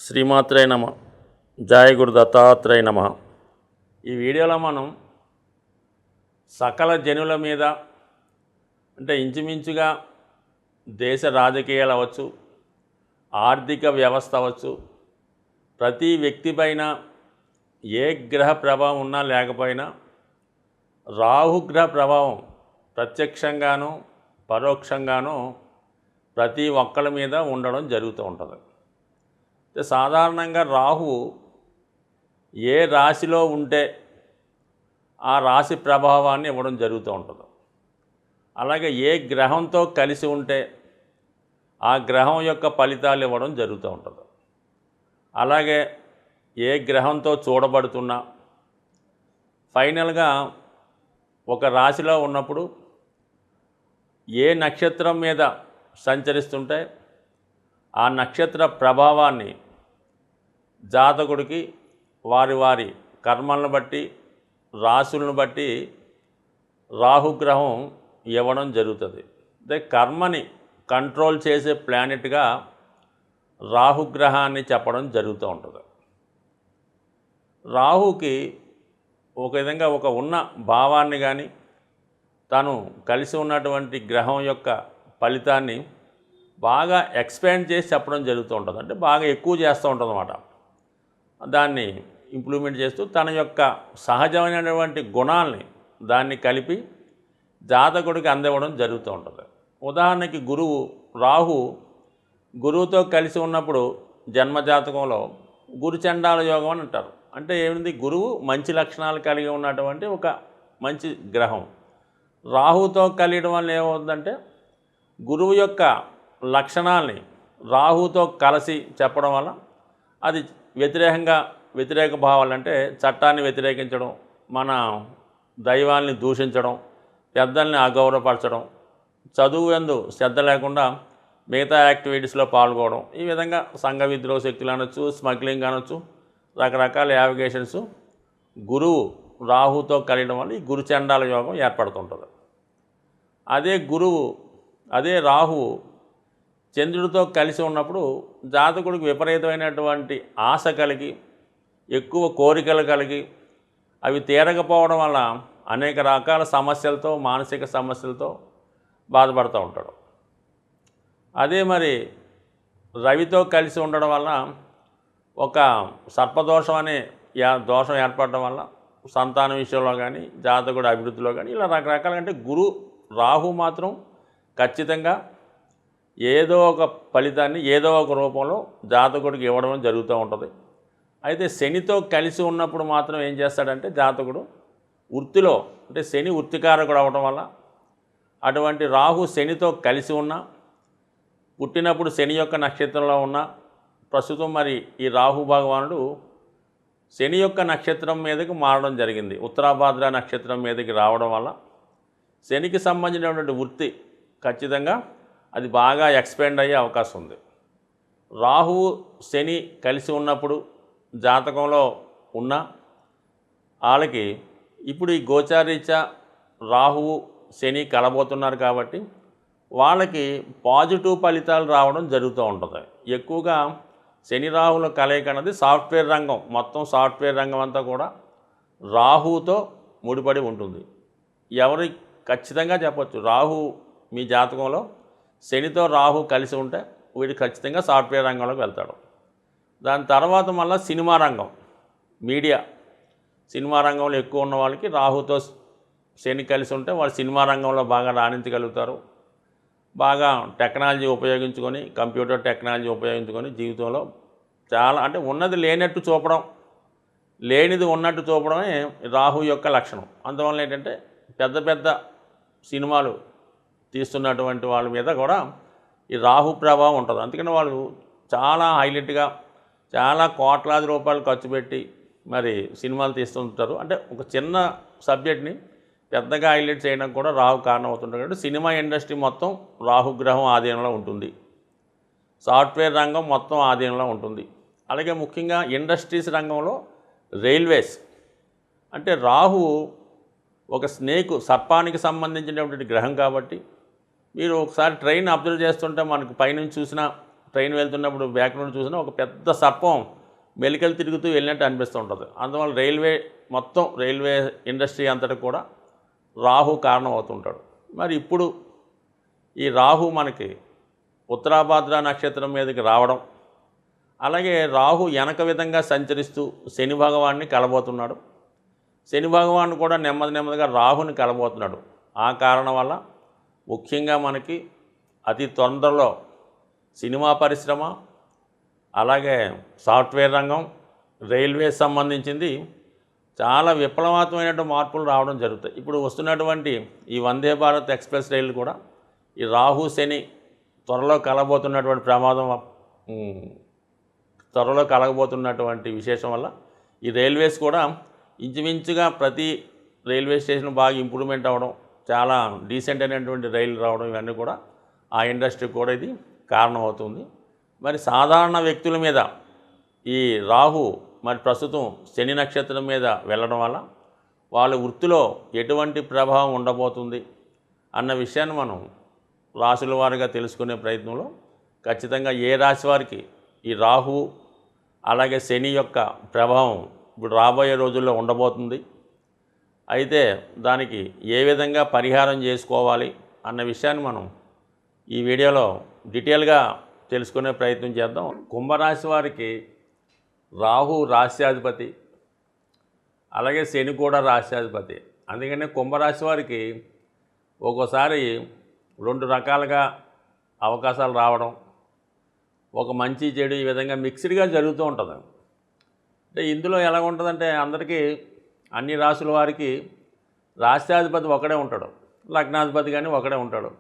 శ్రీమాత్రే నమ. జయ గురు దత్తాత్రేయ నమ. ఈ వీడియోలో మనం సకల జనుల మీద అంటే ఇంచుమించుగా దేశ రాజకీయాలు అవ్వచ్చు, ఆర్థిక వ్యవస్థ అవ్వచ్చు, ప్రతి వ్యక్తి పైన ఏ గ్రహ ప్రభావం ఉన్నా లేకపోయినా రాహుగ్రహ ప్రభావం ప్రత్యక్షంగానూ పరోక్షంగానూ ప్రతి ఒక్కరి మీద ఉండడం జరుగుతూ ఉంటుంది. సాధారణంగా రాహు ఏ రాశిలో ఉంటే ఆ రాశి ప్రభావాన్ని ఇవ్వడం జరుగుతూ ఉంటుంది. అలాగే ఏ గ్రహంతో కలిసి ఉంటే ఆ గ్రహం యొక్క ఫలితాలు ఇవ్వడం జరుగుతూ ఉంటుంది. అలాగే ఏ గ్రహంతో చూడబడుతున్నా ఫైనల్గా ఒక రాశిలో ఉన్నప్పుడు ఏ నక్షత్రం మీద సంచరిస్తుంటే ఆ నక్షత్ర ప్రభావాన్ని జాతకుడికి వారి వారి కర్మలను బట్టి రాశులను బట్టి రాహుగ్రహం ఇవ్వడం జరుగుతుంది. అంటే కర్మని కంట్రోల్ చేసే ప్లానెట్గా రాహుగ్రహాన్ని చెప్పడం జరుగుతూ ఉంటుంది. రాహుకి ఒక విధంగా ఒక ఉన్న భావాన్ని కానీ తను కలిసి ఉన్నటువంటి గ్రహం యొక్క ఫలితాన్ని బాగా ఎక్స్పాండ్ చేసి చెప్పడం జరుగుతూ ఉంటుంది. అంటే బాగా ఎక్కువ చేస్తూ ఉంటుంది అన్నమాట. దాన్ని ఇంప్లిమెంట్ చేస్తూ తన యొక్క సహజమైనటువంటి గుణాలని దాన్ని కలిపి జాతకుడికి అందివ్వడం జరుగుతూ ఉంటుంది. ఉదాహరణకి గురువుతో కలిసి ఉన్నప్పుడు జన్మజాతకంలో గురుచండాల యోగం అని అంటారు. అంటే ఏమిటి? గురువు మంచి లక్షణాలు కలిగి ఉన్నటువంటి ఒక మంచి గ్రహం. రాహుతో కలియడం వల్ల ఏమవుతుందంటే గురువు యొక్క లక్షణాలని రాహుతో కలిసి చెప్పడం వల్ల అది వ్యతిరేక భావాలు అంటే చట్టాన్ని వ్యతిరేకించడం, మన దైవాల్ని దూషించడం, పెద్దల్ని అగౌరవపరచడం, చదువు యందు శ్రద్ధ లేకుండా మిగతా యాక్టివిటీస్లో పాల్గొనడం, ఈ విధంగా సంఘ విద్రోహ శక్తులు అనొచ్చు, స్మగ్లింగ్ అనొచ్చు, రకరకాల యావిగేషన్స్ గురువు రాహుతో కలియడం వల్ల ఈ గురుచండాల యోగం ఏర్పడుతుంటుంది. అదే రాహు చంద్రుడితో కలిసి ఉన్నప్పుడు జాతకుడికి విపరీతమైనటువంటి ఆశ కలిగి ఎక్కువ కోరికలు కలిగి అవి తీరకపోవడం వల్ల అనేక రకాల సమస్యలతో మానసిక సమస్యలతో బాధపడుతూ ఉంటాడు. అదే మరి రవితో కలిసి ఉండడం వల్ల ఒక సర్పదోషం అనే దోషం ఏర్పడడం వల్ల సంతాన విషయంలో కానీ జాతకుడి అభివృద్ధిలో కానీ ఇలా రకరకాల అంటే రాహు మాత్రం ఖచ్చితంగా ఏదో ఒక ఫలితాన్ని ఏదో ఒక రూపంలో జాతకుడికి ఇవ్వడం జరుగుతూ ఉంటుంది. అయితే శనితో కలిసి ఉన్నప్పుడు మాత్రం ఏం చేస్తాడంటే జాతకుడు వృత్తిలో అంటే శని వృత్తికారకుడు అవ్వడం వల్ల అటువంటి రాహు శనితో కలిసి ఉన్నా పుట్టినప్పుడు శని యొక్క నక్షత్రంలో ఉన్న ప్రస్తుతం మరి ఈ రాహు భగవానుడు శని యొక్క నక్షత్రం మీదకి మారడం జరిగింది. ఉత్తరాభాద్ర నక్షత్రం మీదకి రావడం వల్ల శనికి సంబంధించినటువంటి వృత్తి ఖచ్చితంగా అది బాగా ఎక్స్పాండ్ అయ్యే అవకాశం ఉంది. రాహువు శని కలిసి ఉన్నప్పుడు జాతకంలో ఉన్న వాళ్ళకి ఇప్పుడు ఈ గోచారీత్యా రాహువు శని కలబోతున్నారు కాబట్టి వాళ్ళకి పాజిటివ్ ఫలితాలు రావడం జరుగుతూ ఉంటుంది. ఎక్కువగా శని రాహుల కలయిక అన్నది సాఫ్ట్వేర్ రంగం, మొత్తం సాఫ్ట్వేర్ రంగం అంతా కూడా రాహువుతో ముడిపడి ఉంటుంది. ఖచ్చితంగా చెప్పచ్చు, రాహు మీ జాతకంలో శనితో రాహు కలిసి ఉంటే వీడు ఖచ్చితంగా సాఫ్ట్వేర్ రంగంలోకి వెళ్తాడు. దాని తర్వాత మళ్ళీ సినిమా రంగం, మీడియా, సినిమా రంగంలో ఎక్కువ ఉన్న వాళ్ళకి రాహుతో శని కలిసి ఉంటే వాళ్ళు సినిమా రంగంలో బాగా రాణించగలుగుతారు. బాగా టెక్నాలజీ ఉపయోగించుకొని, కంప్యూటర్ టెక్నాలజీ ఉపయోగించుకొని జీవితంలో చాలా అంటే ఉన్నది లేనట్టు చూపడం, లేనిది ఉన్నట్టు చూపడమే రాహు యొక్క లక్షణం. అందువల్ల ఏంటంటే పెద్ద పెద్ద సినిమాలు తీస్తున్నటువంటి వాళ్ళ మీద కూడా ఈ రాహు ప్రభావం ఉంటుంది. అందుకని వాళ్ళు చాలా హైలైట్గా చాలా కోట్లాది రూపాయలు ఖర్చు పెట్టి మరి సినిమాలు తీస్తుంటారు. అంటే ఒక చిన్న సబ్జెక్ట్ని పెద్దగా హైలైట్ చేయడానికి కూడా రాహు కారణం అవుతుంటారు. కాబట్టి సినిమా ఇండస్ట్రీ మొత్తం రాహుగ్రహం ఆధీనంలో ఉంటుంది. సాఫ్ట్వేర్ రంగం మొత్తం ఆధీనంలో ఉంటుంది. అలాగే ముఖ్యంగా ఇండస్ట్రీస్ రంగంలో రైల్వేస్ అంటే రాహు ఒక సర్పానికి సంబంధించినటువంటి గ్రహం కాబట్టి మీరు ఒకసారి ట్రైన్ అబ్జర్వ్ చేస్తుంటే మనకు పైనుంచి చూసినా ట్రైన్ వెళ్తున్నప్పుడు బ్యాక్ నుండి చూసినా ఒక పెద్ద సర్పం మెలికలు తిరుగుతూ వెళ్ళినట్టు అనిపిస్తూ ఉంటుంది. అందువల్ల రైల్వే ఇండస్ట్రీ అంతటి కూడా రాహు కారణం అవుతుంటాడు. మరి ఇప్పుడు ఈ రాహు మనకి ఉత్తరాభాద్ర నక్షత్రం మీదకి రావడం, అలాగే రాహు వెనక విధంగా సంచరిస్తూ శని భగవాన్ని కలబోతున్నాడు. శని భగవాన్ కూడా నెమ్మదిగా రాహుని కలబోతున్నాడు. ఆ కారణం వల్ల ముఖ్యంగా మనకి అతి తొందరలో సినిమా పరిశ్రమ, అలాగే సాఫ్ట్వేర్ రంగం, రైల్వే సంబంధించింది చాలా విప్లవాత్మకమైన మార్పులు రావడం జరుగుతాయి. ఇప్పుడు వస్తున్నటువంటి ఈ వందే భారత్ ఎక్స్ప్రెస్ రైలు కూడా ఈ రాహు శని త్వరలో కలగబోతున్నటువంటి విశేషం వల్ల ఈ రైల్వేస్ కూడా ఇంచుమించుగా ప్రతి రైల్వే స్టేషన్ బాగా ఇంప్రూవ్మెంట్ అవ్వడం, చాలా డీసెంట్ అయినటువంటి రైలు రావడం, ఇవన్నీ కూడా ఆ ఇండస్ట్రీకి కూడా ఇది కారణం అవుతుంది. మరి సాధారణ వ్యక్తుల మీద ఈ రాహు మరి ప్రస్తుతం శని నక్షత్రం మీద వెళ్ళడం వల్ల వాళ్ళ వృత్తిలో ఎటువంటి ప్రభావం ఉండబోతుంది అన్న విషయాన్ని మనం రాశుల వారిగా తెలుసుకునే ప్రయత్నంలో ఖచ్చితంగా ఏ రాశి వారికి ఈ రాహు అలాగే శని యొక్క ప్రభావం ఇప్పుడు రాబోయే రోజుల్లో ఉండబోతుంది, అయితే దానికి ఏ విధంగా పరిహారం చేసుకోవాలి అన్న విషయాన్ని మనం ఈ వీడియోలో డీటెయిల్గా తెలుసుకునే ప్రయత్నం చేద్దాం. కుంభరాశి వారికి రాహు రాశ్యాధిపతి, అలాగే శని కూడా రాశ్యాధిపతి. అందుకనే కుంభరాశి వారికి ఒక్కోసారి రెండు రకాలుగా అవకాశాలు రావడం, ఒక మంచి చెడు ఈ విధంగా మిక్స్డ్గా జరుగుతూ ఉంటుంది. అంటే ఇందులో ఎలా ఉంటుందంటే అందరికీ అన్ని రాశుల వారికి రాశ్యాధిపతి ఒకడే ఉంటాడు, లగ్నాధిపతి కానీ ఒకడే ఉంటాడు.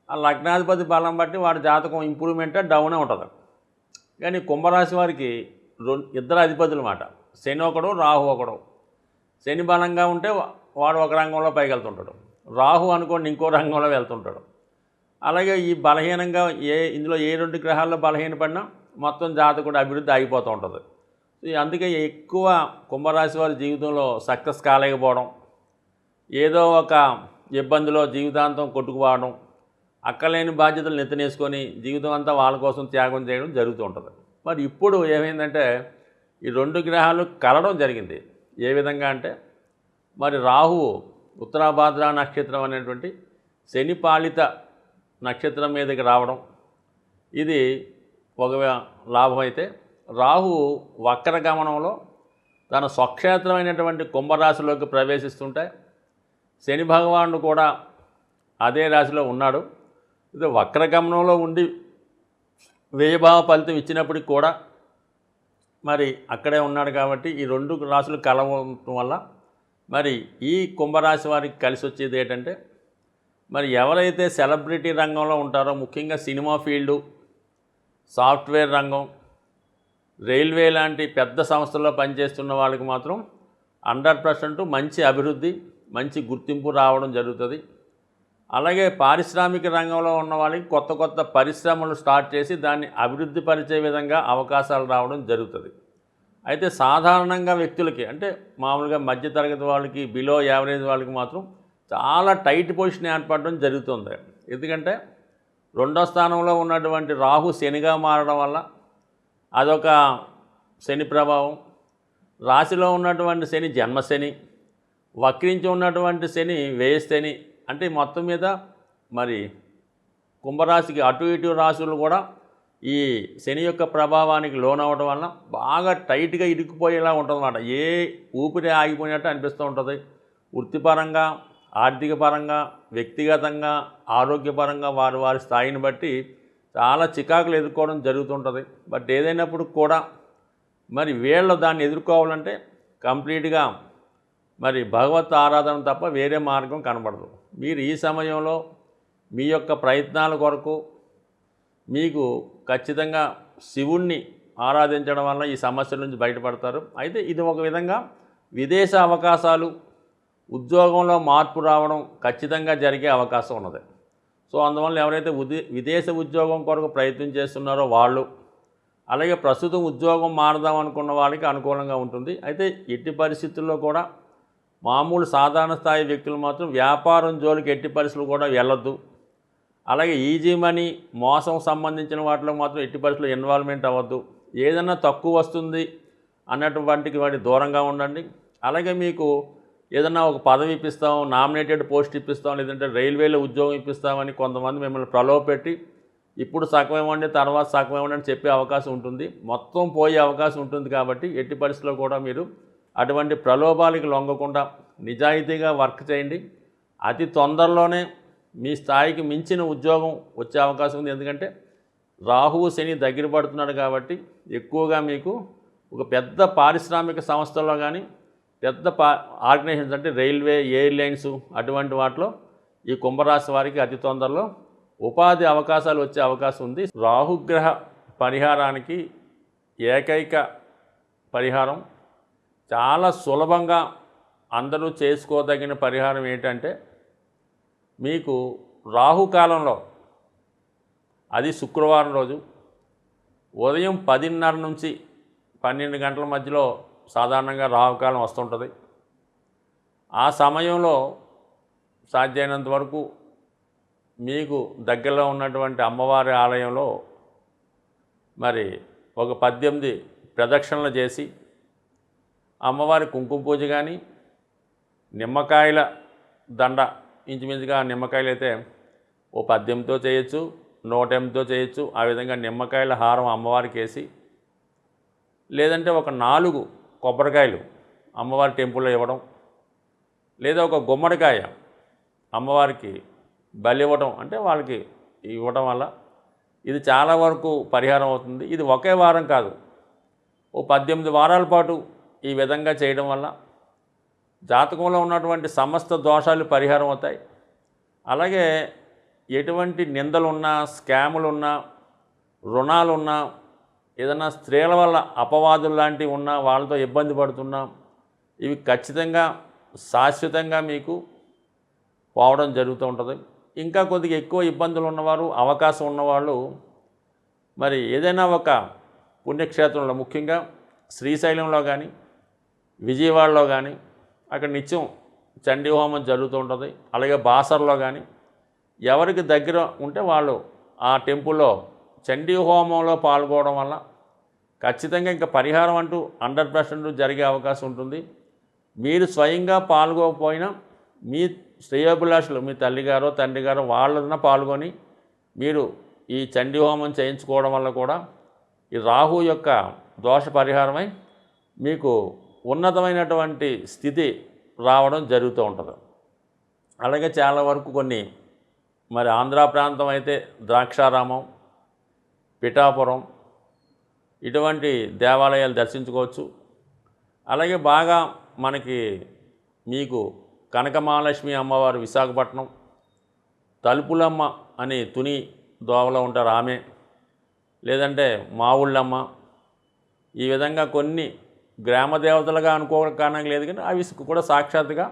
ఆ లగ్నాధిపతి బలం బట్టి వాడి జాతకం ఇంప్రూవ్మెంటే డౌనే ఉంటుంది. కానీ కుంభరాశి వారికి ఇద్దరు అధిపతులు మాట, శని ఒకడు రాహు ఒకడు. శని బలంగా ఉంటే వాడు ఒక రంగంలో పైకి వెళ్తుంటాడు, రాహు అనుకోండి ఇంకో రంగంలో వెళ్తుంటాడు. అలాగే ఈ బలహీనంగా ఇందులో ఏ రెండు గ్రహాల్లో బలహీనపడినా మొత్తం జాతకుడు అభివృద్ధి ఆగిపోతూ ఉంటుంది. అందుకే ఎక్కువ కుంభరాశి వారి జీవితంలో సక్సెస్ కాలేకపోవడం, ఏదో ఒక ఇబ్బందిలో జీవితాంతం కొట్టుకుపోవడం, అక్కలేని బాధ్యతలు నెత్తనేసుకొని జీవితం అంతా వాళ్ళ కోసం త్యాగం చేయడం జరుగుతూ ఉంటుంది. మరి ఇప్పుడు ఏమైందంటే ఈ రెండు గ్రహాలు కలవడం జరిగింది. ఏ విధంగా అంటే మరి రాహు ఉత్తరాభాద్ర నక్షత్రం అనేటువంటి శని పాలిత నక్షత్రం మీదకి రావడం ఇది ఒక లాభం. అయితే రాహు వక్ర గమనంలో తన స్వక్షేత్రమైనటువంటి కుంభరాశిలోకి ప్రవేశిస్తుంటే శని భగవానుడు కూడా అదే రాశిలో ఉన్నాడు. ఇది వక్రగమనంలో ఉండి వ్యయభావ ఫలితం ఇచ్చినప్పటికి కూడా మరి అక్కడే ఉన్నాడు. కాబట్టి ఈ రెండు రాశులు కలవడం వల్ల మరి ఈ కుంభరాశి వారికి కలిసి వచ్చేది ఏంటంటే మరి ఎవరైతే సెలబ్రిటీ రంగంలో ఉంటారో, ముఖ్యంగా సినిమా ఫీల్డు, సాఫ్ట్వేర్ రంగం, రైల్వే లాంటి పెద్ద సంస్థల్లో పనిచేస్తున్న వాళ్ళకి మాత్రం 100% మంచి అభివృద్ధి, మంచి గుర్తింపు రావడం జరుగుతుంది. అలాగే పారిశ్రామిక రంగంలో ఉన్న వాళ్ళకి కొత్త పరిశ్రమలు స్టార్ట్ చేసి దాన్ని అభివృద్ధి పరిచే విధంగా అవకాశాలు రావడం జరుగుతుంది. అయితే సాధారణంగా వ్యక్తులకి అంటే మామూలుగా మధ్యతరగతి వాళ్ళకి, బిలో యావరేజ్ వాళ్ళకి మాత్రం చాలా టైట్ పొజిషన్ ఏర్పడడం జరుగుతుంది. ఎందుకంటే రెండో స్థానంలో ఉన్నటువంటి రాహు శనిగా మారడం వల్ల అదొక శని ప్రభావం, రాశిలో ఉన్నటువంటి శని జన్మశని, వక్రించి ఉన్నటువంటి శని వ్యయశని. అంటే మొత్తం మీద మరి కుంభరాశికి అటు ఇటు రాశులు కూడా ఈ శని యొక్క ప్రభావానికి లోనవ్వడం వల్ల బాగా టైట్గా ఇరుక్కుపోయేలా ఉంటుందన్నమాట. ఏ ఊపిరి ఆగిపోయినట్టు అనిపిస్తూ ఉంటుంది. వృత్తిపరంగా, ఆర్థిక పరంగా, వ్యక్తిగతంగా, ఆరోగ్యపరంగా వారి స్థాయిని బట్టి చాలా చికాకులు ఎదుర్కోవడం జరుగుతుంటుంది. బట్ ఏదైనప్పుడు కూడా మరి వీళ్ళు దాన్ని ఎదుర్కోవాలంటే కంప్లీట్గా మరి భగవత్ ఆరాధన తప్ప వేరే మార్గం కనబడదు. మీరు ఈ సమయంలో మీ యొక్క ప్రయత్నాల కొరకు మీకు ఖచ్చితంగా శివుణ్ణి ఆరాధించడం వల్ల ఈ సమస్యల నుంచి బయటపడతారు. అయితే ఇది ఒక విధంగా విదేశ అవకాశాలు, ఉద్యోగంలో మార్పు రావడం ఖచ్చితంగా జరిగే అవకాశం ఉన్నది. సో అందువల్ల ఎవరైతే విదేశ ఉద్యోగం కొరకు ప్రయత్నం చేస్తున్నారో వాళ్ళు, అలాగే ప్రస్తుతం ఉద్యోగం మారదాం అనుకున్న వాళ్ళకి అనుకూలంగా ఉంటుంది. అయితే ఎట్టి పరిస్థితుల్లో కూడా మామూలు సాధారణ స్థాయి వ్యక్తులు మాత్రం వ్యాపారం జోలికి ఎట్టి పరిస్థితులు కూడా వెళ్ళొద్దు. అలాగే ఈజీ మనీ మోసం సంబంధించిన వాటిలో మాత్రం ఎట్టి పరిస్థితుల్లో ఇన్వాల్వ్మెంట్ అవ్వద్దు. ఏదన్నా తక్కువ వస్తుంది అన్నటువంటికి వాటి దూరంగా ఉండండి. అలాగే మీకు ఏదన్నా ఒక పదవి ఇప్పిస్తాం, నామినేటెడ్ పోస్ట్ ఇప్పిస్తాం, లేదంటే రైల్వేలో ఉద్యోగం ఇప్పిస్తామని కొంతమంది మిమ్మల్ని ప్రలోభపెట్టి ఇప్పుడు సగం ఇవ్వండి, తర్వాత సగం ఇవ్వండి అని చెప్పే అవకాశం ఉంటుంది. మొత్తం పోయే అవకాశం ఉంటుంది. కాబట్టి ఎట్టి పరిస్థితుల్లో కూడా మీరు అటువంటి ప్రలోభాలకు లొంగకుండా నిజాయితీగా వర్క్ చేయండి. అతి తొందరలోనే మీ స్థాయికి మించిన ఉద్యోగం వచ్చే అవకాశం ఉంది. ఎందుకంటే రాహువు శని దగ్గర పడుతున్నాడు కాబట్టి ఎక్కువగా మీకు ఒక పెద్ద పారిశ్రామిక సంస్థల్లో కానీ పెద్ద ఆర్గనైజేషన్స్ అంటే రైల్వే, ఎయిర్లైన్స్ అటువంటి వాటిలో ఈ కుంభరాశి వారికి అతి తొందరలో ఉపాధి అవకాశాలు వచ్చే అవకాశం ఉంది. రాహుగ్రహ పరిహారానికి ఏకైక పరిహారం చాలా సులభంగా అందరూ చేసుకోదగిన పరిహారం ఏంటంటే మీకు రాహుకాలంలో అది శుక్రవారం రోజు ఉదయం 10:30 నుంచి 12 గంటల మధ్యలో సాధారణంగా రాహుకాలం వస్తుంటుంది. ఆ సమయంలో సాధ్యమైనంత వరకు మీకు దగ్గరలో ఉన్నటువంటి అమ్మవారి ఆలయంలో మరి ఒక 18 ప్రదక్షిణలు చేసి అమ్మవారి కుంకుమ పూజ కానీ నిమ్మకాయల దండ ఇంచుమించుగా నిమ్మకాయలు అయితే ఓ 18తో చేయొచ్చు, 108తో చేయొచ్చు. ఆ విధంగా నిమ్మకాయల హారం అమ్మవారికి వేసి లేదంటే ఒక 4 కొబ్బరికాయలు అమ్మవారి టెంపుల్లో ఇవ్వడం, లేదా ఒక గుమ్మడికాయ అమ్మవారికి బలి ఇవ్వడం, అంటే వాళ్ళకి ఇవ్వడం వల్ల ఇది చాలా వరకు పరిహారం అవుతుంది. ఇది ఒకే వారం కాదు, ఓ 18 వారాల పాటు ఈ విధంగా చేయడం వల్ల జాతకంలో ఉన్నటువంటి సమస్త దోషాలు పరిహారం అవుతాయి. అలాగే ఎటువంటి నిందలున్నా, స్కాములున్నా, రుణాలున్నా, ఏదైనా స్త్రీల వల్ల అపవాదులు లాంటివి ఉన్నా, వాళ్ళతో ఇబ్బంది పడుతున్నా ఇవి ఖచ్చితంగా శాశ్వతంగా మీకు పోవడం జరుగుతూ ఉంటుంది. ఇంకా కొద్దిగా ఎక్కువ ఇబ్బందులు ఉన్నవారు, అవకాశం ఉన్నవాళ్ళు మరి ఏదైనా ఒక పుణ్యక్షేత్రంలో, ముఖ్యంగా శ్రీశైలంలో కానీ విజయవాడలో కానీ అక్కడ నిత్యం చండీ హోమం జరుగుతూ ఉంటుంది. అలాగే బాసర్లో కానీ ఎవరికి దగ్గర ఉంటే వాళ్ళు ఆ టెంపుల్లో చండీ హోమంలో పాల్గొనడం వల్ల ఖచ్చితంగా ఇంకా పరిహారం అంటూ 100% జరిగే అవకాశం ఉంటుంది. మీరు స్వయంగా పాల్గొకపోయినా మీ శ్రేయోభిలాషులు, మీ తల్లిగారో తండ్రిగారో వాళ్ళన పాల్గొని మీరు ఈ చండీ హోమం చేయించుకోవడం వల్ల కూడా ఈ రాహు యొక్క దోష పరిహారమై మీకు ఉన్నతమైనటువంటి స్థితి రావడం జరుగుతూ ఉంటుంది. అలాగే చాలా వరకు కొన్ని మరి ఆంధ్ర ప్రాంతం అయితే ద్రాక్షారామం, పిఠాపురం ఇటువంటి దేవాలయాలు దర్శించుకోవచ్చు. అలాగే బాగా మనకి మీకు కనకమహాలక్ష్మి అమ్మవారు విశాఖపట్నం, తలుపులమ్మ అని తుని దోవలో ఉంటారు ఆమె, లేదంటే మావుళ్ళమ్మ, ఈ విధంగా కొన్ని గ్రామ దేవతలుగా అనుకోవడానికి లేదు, కానీ అవి కూడా సాక్షాత్తుగా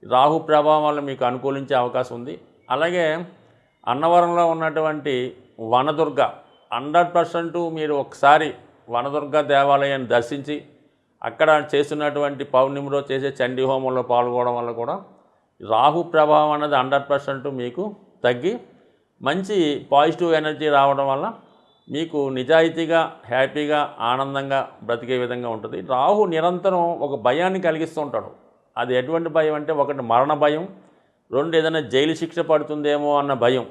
రాహు ప్రభావం వల్ల మీకు అనుకూలించే అవకాశం ఉంది. అలాగే అన్నవరంలో ఉన్నటువంటి వనదుర్గ 100% మీరు ఒకసారి వనదుర్గ దేవాలయాన్ని దర్శించి అక్కడ చేస్తున్నటువంటి పౌర్ణమి రోజు చేసే చండీ హోమంలో పాల్గొనడం వల్ల కూడా రాహు ప్రభావం అనేది 100% మీకు తగ్గి మంచి పాజిటివ్ ఎనర్జీ రావడం వల్ల మీకు నిజాయితీగా, హ్యాపీగా, ఆనందంగా బ్రతికే విధంగా ఉంటుంది. రాహు నిరంతరం ఒక భయాన్ని కలిగిస్తూ ఉంటాడు. అది ఎటువంటి భయం అంటే, ఒకటి మరణ భయం, 2 ఏదైనా జైలు శిక్ష పడుతుందేమో అన్న భయం.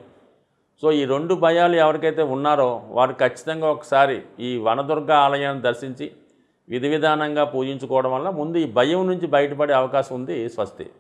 సో ఈ 2 భయాలు ఎవరికైతే ఉన్నారో వారు ఖచ్చితంగా ఒకసారి ఈ వనదుర్గ ఆలయాన్ని దర్శించి విధి విధానంగా పూజించుకోవడం వల్ల ముందు ఈ భయం నుంచి బయటపడే అవకాశం ఉంది. స్వస్తి.